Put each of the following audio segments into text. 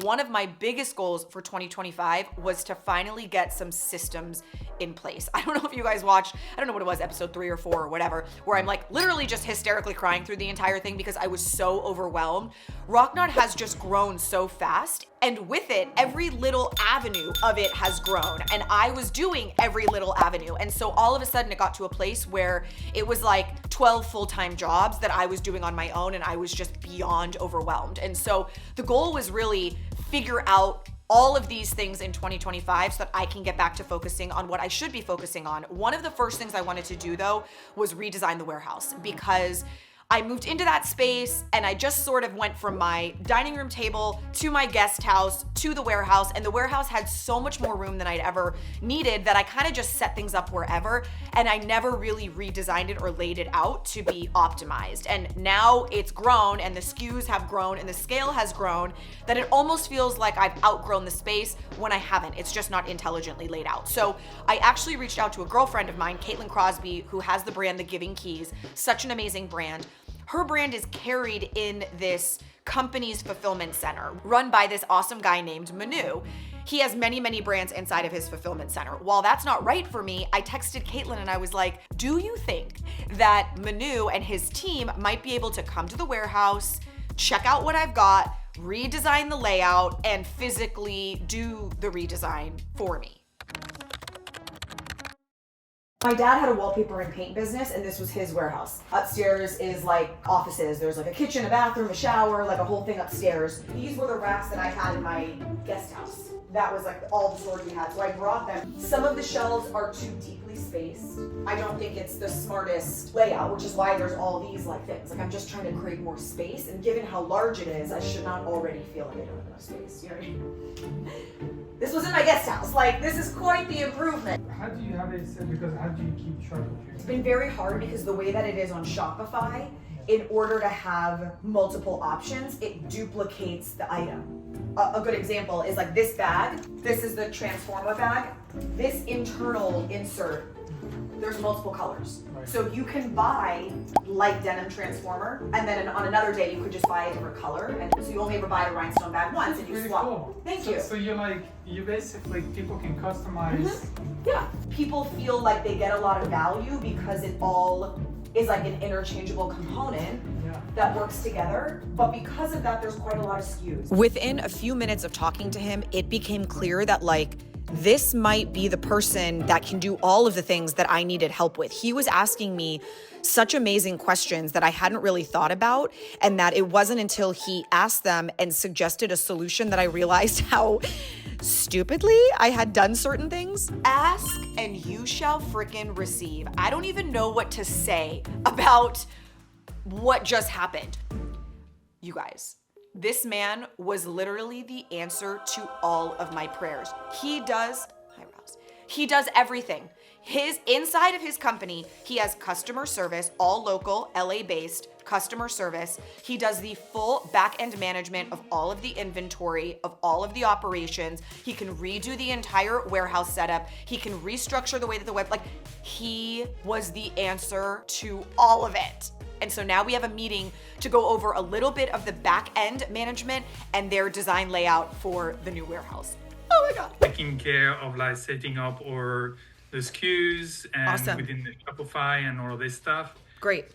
One of my biggest goals for 2025 was to finally get some systems in place. I don't know if you guys watched, I don't know what it was, episode 3 or 4 or whatever, where I'm like literally just hysterically crying through the entire thing because I was so overwhelmed. Rocknot has just grown so fast, and with it, every little avenue of it has grown, and I was doing every little avenue. And so all of a sudden it got to a place where it was like 12 full-time jobs that I was doing on my own, and I was just beyond overwhelmed. And so the goal was really figure out all of these things in 2025 so that I can get back to focusing on what I should be focusing on. One of the first things I wanted to do though was redesign the warehouse, because I moved into that space and I just sort of went from my dining room table to my guest house to the warehouse, and the warehouse had so much more room than I'd ever needed that I kind of just set things up wherever, and I never really redesigned it or laid it out to be optimized. And now it's grown and the SKUs have grown and the scale has grown that it almost feels like I've outgrown the space when I haven't. It's just not intelligently laid out. So I actually reached out to a girlfriend of mine, Caitlin Crosby, who has the brand The Giving Keys, such an amazing brand. Her brand is carried in this company's fulfillment center run by this awesome guy named Manu. He has many, many brands inside of his fulfillment center. While that's not right for me, I texted Caitlin and I was like, do you think that Manu and his team might be able to come to the warehouse, check out what I've got, redesign the layout, and physically do the redesign for me? My dad had a wallpaper and paint business, and this was his warehouse. Upstairs is like offices. There's like a kitchen, a bathroom, a shower, like a whole thing upstairs. These were the racks that I had in my guest house. That was like all the storage we had, so I brought them. Some of the shelves are too deeply spaced. I don't think it's the smartest layout, which is why there's all these like things. Like I'm just trying to create more space, and given how large it is, I should not already feel like I don't have enough space, you know what I mean? This was in my guest house. Like, this is quite the improvement. How do you have it set? Because how do you keep track of your... It's been very hard because the way that it is on Shopify, in order to have multiple options, it duplicates the item. A good example is like this bag. This is the Transformer bag. This internal insert, there's multiple colors. Right. So you can buy light denim Transformer, and then on another day you could just buy a different color, and so you only ever buy the rhinestone bag once, and you really swap. Cool. Thank you. So you basically, people can customize. Yeah, people feel like they get a lot of value because it all is like an interchangeable component that works together, but because of that, there's quite a lot of SKUs. Within a few minutes of talking to him, it became clear that like, this might be the person that can do all of the things that I needed help with. He was asking me such amazing questions that I hadn't really thought about, and that it wasn't until he asked them and suggested a solution that I realized how stupidly I had done certain things. Ask and you shall frickin' receive. I don't even know what to say about what just happened. You guys, this man was literally the answer to all of my prayers. He does everything. Inside of his company, he has customer service, all local, LA based customer service. He does the full back end management of all of the inventory, of all of the operations. He can redo the entire warehouse setup. He can restructure the way that he was the answer to all of it. And so now we have a meeting to go over a little bit of the back end management and their design layout for the new warehouse. Oh my God. Taking care of like setting up or the SKUs and awesome. Within the Shopify and all of this stuff. Great.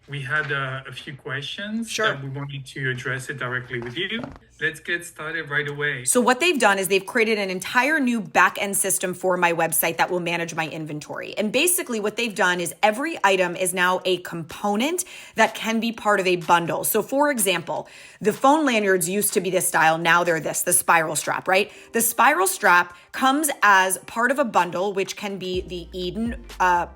We had a few questions that we wanted to address it directly with you. Let's get started right away. So what they've done is they've created an entire new back-end system for my website that will manage my inventory. And basically what they've done is every item is now a component that can be part of a bundle. So for example, the phone lanyards used to be this style. Now they're the spiral strap, right? The spiral strap comes as part of a bundle, which can be the Eden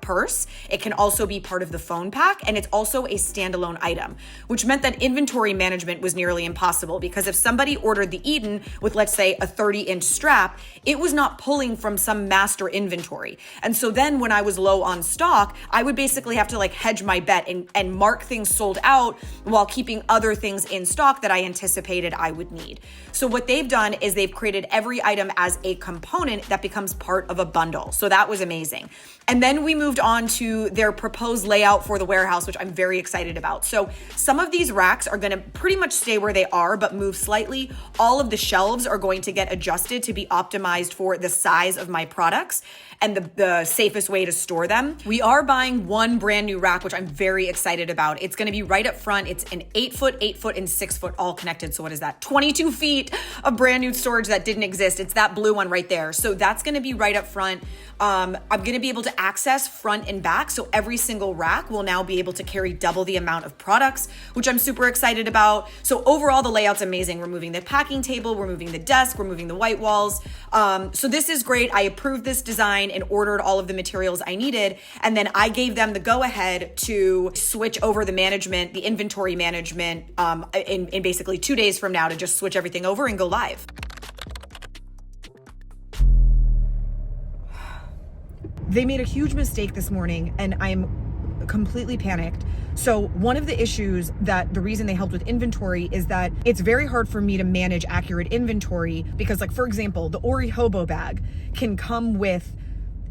purse. It can also be part of the phone pack, and it's also a standalone item, which meant that inventory management was nearly impossible, because if somebody ordered the Eden with, let's say, a 30-inch strap, it was not pulling from some master inventory. And so then when I was low on stock, I would basically have to like hedge my bet and mark things sold out while keeping other things in stock that I anticipated I would need. So what they've done is they've created every item as a component that becomes part of a bundle. So that was amazing. And then we moved on to their proposed layout for the warehouse, which I'm very very excited about. So some of these racks are gonna pretty much stay where they are, but move slightly. All of the shelves are going to get adjusted to be optimized for the size of my products and the safest way to store them. We are buying one brand new rack, which I'm very excited about. It's gonna be right up front. It's an 8-foot, 8-foot, and 6-foot all connected. So what is that? 22 feet of brand new storage that didn't exist. It's that blue one right there. So that's gonna be right up front. I'm gonna be able to access front and back. So every single rack will now be able to carry double the amount of products, which I'm super excited about. So overall, the layout's amazing. We're moving the packing table, we're moving the desk, we're moving the white walls. So this is great. I approved this design and ordered all of the materials I needed. And then I gave them the go ahead to switch over the management, the inventory management in basically 2 days from now to just switch everything over and go live. They made a huge mistake this morning and I'm completely panicked. So one of the issues that the reason they helped with inventory is that it's very hard for me to manage accurate inventory because, like, for example, the Orly Hobo bag can come with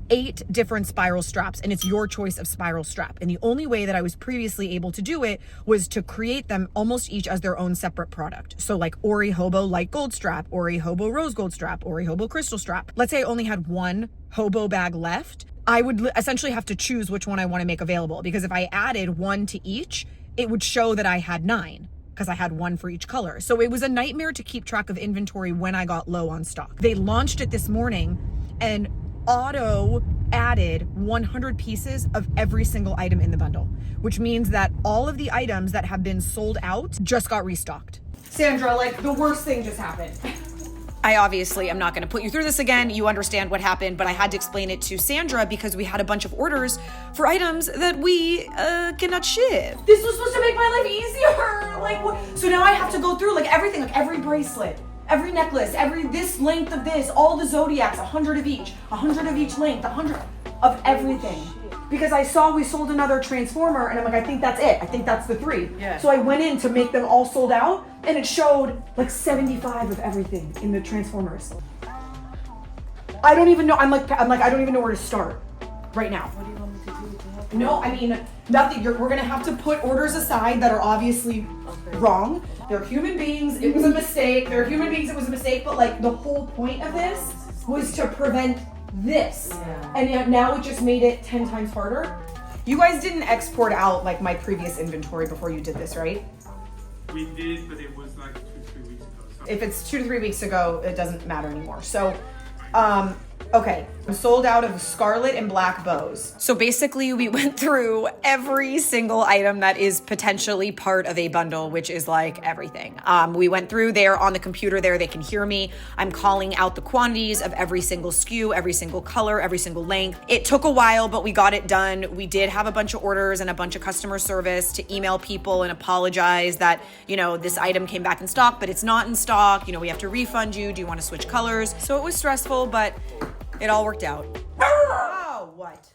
8 different spiral straps and it's your choice of spiral strap. And the only way that I was previously able to do it was to create them almost each as their own separate product. So like Orly Hobo light gold strap, Orly Hobo rose gold strap, Orly Hobo crystal strap. Let's say I only had one Hobo bag left. I would essentially have to choose which one I want to make available, because if I added one to each, it would show that I had 9 because I had one for each color. So it was a nightmare to keep track of inventory when I got low on stock. They launched it this morning and auto added 100 pieces of every single item in the bundle, which means that all of the items that have been sold out just got restocked. Sandra, like, the worst thing just happened. I obviously am not going to put you through this again. You understand what happened, but I had to explain it to Sandra because we had a bunch of orders for items that we cannot ship. This was supposed to make my life easier. Like, what? So now I have to go through like everything, like every bracelet, every necklace, every this length of this, all the zodiacs, 100 of each, 100 of each length, 100 of everything. Because I saw we sold another transformer and I'm like, I think that's it. I think that's the 3. Yeah. So I went in to make them all sold out and it showed like 75 of everything in the transformers. I don't even know. I'm like, I don't even know where to start right now. What do you want me to do to help you? No, I mean, nothing. We're gonna have to put orders aside that are obviously wrong. They're human beings. It was a mistake. They're human beings. It was a mistake. But like the whole point of this was to prevent this. Yeah. And now it just made it 10 times harder. You guys didn't export out like my previous inventory before you did this, right? We did, but it was like 2-3 weeks ago. So. If it's 2 to 3 weeks ago, it doesn't matter anymore. So, okay, I'm sold out of scarlet and black bows. So basically we went through every single item that is potentially part of a bundle, which is like everything. We went through there on the computer there, they can hear me. I'm calling out the quantities of every single SKU, every single color, every single length. It took a while, but we got it done. We did have a bunch of orders and a bunch of customer service to email people and apologize that, you know, this item came back in stock, but it's not in stock. You know, we have to refund you. Do you want to switch colors? So it was stressful, but it all worked out. Oh, what?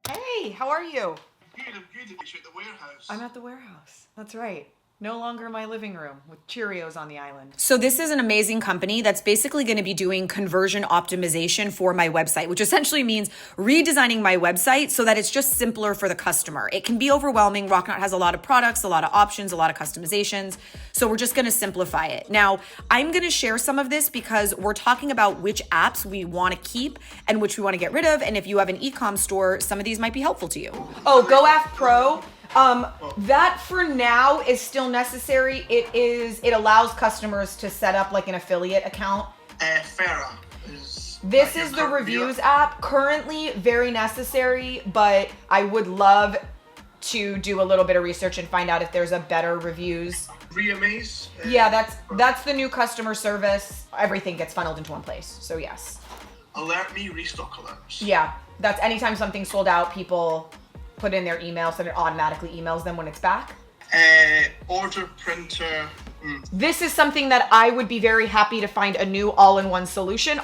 Hey, how are you? I'm good. You're at the warehouse. I'm at the warehouse. That's right. No longer my living room with Cheerios on the island. So this is an amazing company that's basically going to be doing conversion optimization for my website, which essentially means redesigning my website so that it's just simpler for the customer. It can be overwhelming. Rocknut has a lot of products, a lot of options, a lot of customizations. So we're just going to simplify it. Now, I'm going to share some of this because we're talking about which apps we want to keep and which we want to get rid of. And if you have an e-com store, some of these might be helpful to you. Oh, GoAF Pro. That for now is still necessary. It allows customers to set up like an affiliate account. Farah This is the reviews app. Currently very necessary, but I would love to do a little bit of research and find out if there's a better reviews. Reamaze. Yeah, that's the new customer service. Everything gets funneled into one place. So yes. Alert me, restock alerts. Yeah, that's anytime something's sold out, people put in their email so that it automatically emails them when it's back. Order printer. This is something that I would be very happy to find a new all-in-one solution.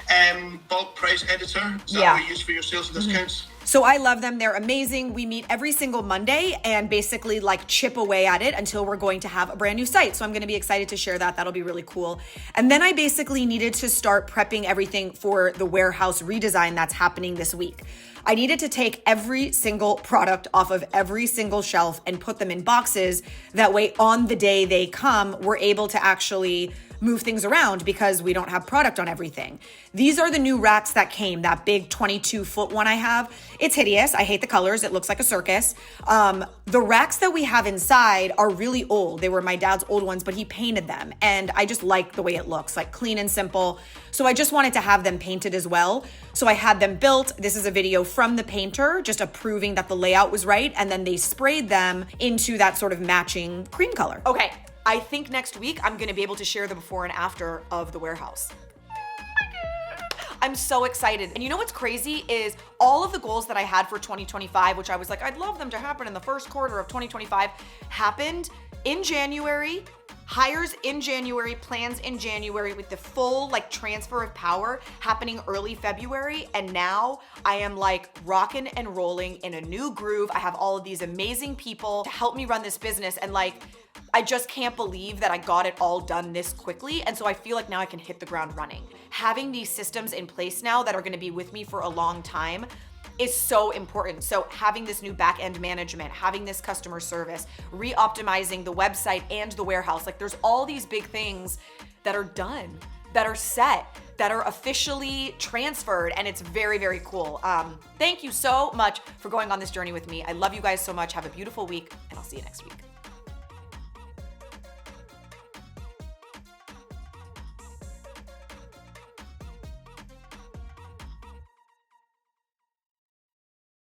Bulk price editor. Is that what you use for your sales and discounts? So I love them. They're amazing. We meet every single Monday and basically like chip away at it until we're going to have a brand new site. So I'm going to be excited to share that. That'll be really cool. And then I basically needed to start prepping everything for the warehouse redesign that's happening this week. I needed to take every single product off of every single shelf and put them in boxes. That way on the day they come, we're able to actually move things around because we don't have product on everything. These are the new racks that came, that big 22-foot one I have. It's hideous. I hate the colors. It looks like a circus. The racks that we have inside are really old. They were my dad's old ones, but he painted them. And I just like the way it looks, like clean and simple. So I just wanted to have them painted as well. So I had them built. This is a video from the painter, just approving that the layout was right. And then they sprayed them into that sort of matching cream color. Okay. I think next week I'm gonna be able to share the before and after of the warehouse. I'm so excited. And you know what's crazy is all of the goals that I had for 2025, which I was like, I'd love them to happen in the first quarter of 2025, happened in January, hires in January, plans in January, with the full like transfer of power happening early February. And now I am like rocking and rolling in a new groove. I have all of these amazing people to help me run this business, and like, I just can't believe that I got it all done this quickly. And so I feel like now I can hit the ground running. Having these systems in place now that are gonna be with me for a long time is so important. So having this new back-end management, having this customer service, re-optimizing the website and the warehouse, like there's all these big things that are done, that are set, that are officially transferred, and it's very, very cool. Thank you so much for going on this journey with me. I love you guys so much. Have a beautiful week, and I'll see you next week.